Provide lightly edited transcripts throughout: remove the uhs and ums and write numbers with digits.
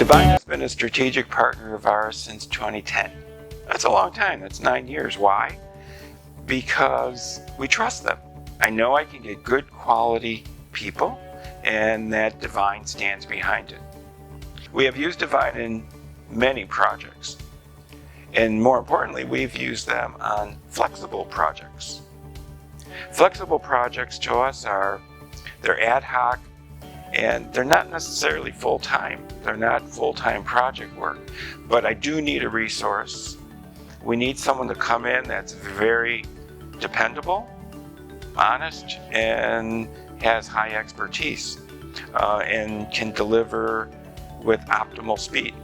Divine has been a strategic partner of ours since 2010. That's a long time, that's 9 years. Why? Because we trust them. I know I can get good quality people and that Divine stands behind it. We have used Divine in many projects. And more importantly, we've used them on flexible projects. Flexible projects to us they're ad hoc and they're not necessarily full-time. They're not full-time project work, but I do need a resource. We need someone to come in that's very dependable, honest, and has high expertise and can deliver with optimal speed.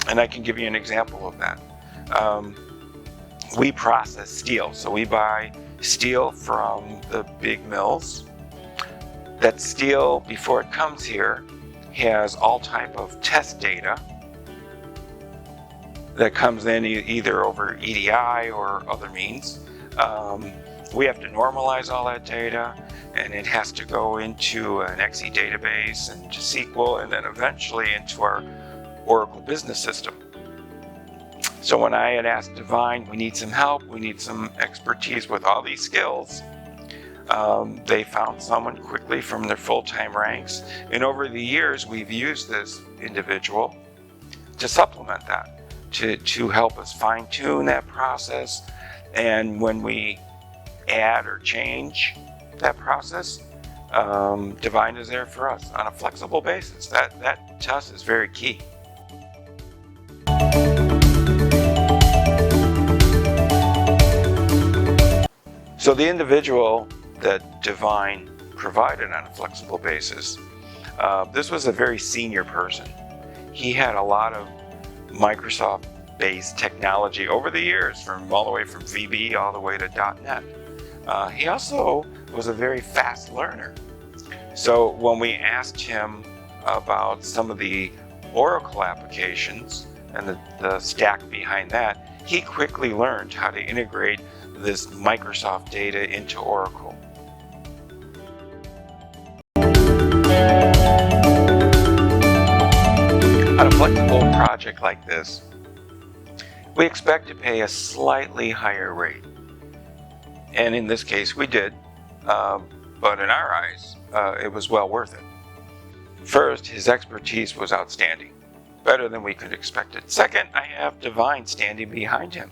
And I can give you an example of that. We process steel, so we buy steel from the big mills. That steel, before it comes here, has all type of test data that comes in either over EDI or other means. We have to normalize all that data, and it has to go into an XE database and to SQL, and then eventually into our Oracle business system. So when I had asked Divine, we need some help, we need some expertise with all these skills, they found someone quickly from their full-time ranks. And over the years, we've used this individual to supplement that, to help us fine-tune that process. And when we add or change that process, Divine is there for us on a flexible basis. That to us is very key. So the individual that Divine provided on a flexible basis, this was a very senior person. He had a lot of Microsoft-based technology over the years, all the way from VB all the way to .NET. He also was a very fast learner. So when we asked him about some of the Oracle applications and the stack behind that, he quickly learned how to integrate this Microsoft data into Oracle. On a flexible project like this, we expect to pay a slightly higher rate. And in this case, we did, but in our eyes, it was well worth it. First, his expertise was outstanding, better than we could expect it. Second, I have Divine standing behind him.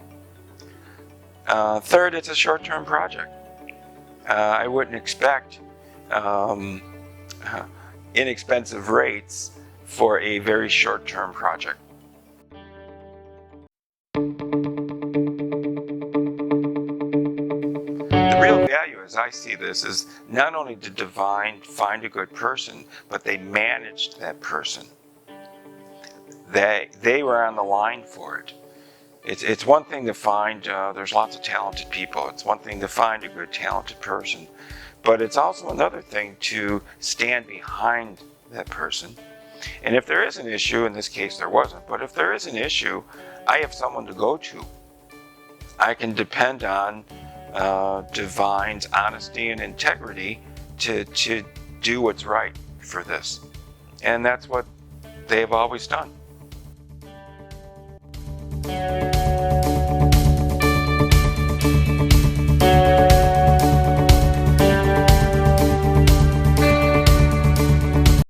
Third, it's a short-term project. I wouldn't expect inexpensive rates for a very short-term project. The real value, as I see this, is not only did Divine find a good person, but they managed that person. They were on the line for it. It's one thing to find, there's lots of talented people. It's one thing to find a good talented person, but it's also another thing to stand behind that person. And if there is an issue, in this case there wasn't, but if there is an issue, I have someone to go to. I can depend on Divine's honesty and integrity to do what's right for this. And that's what they've always done.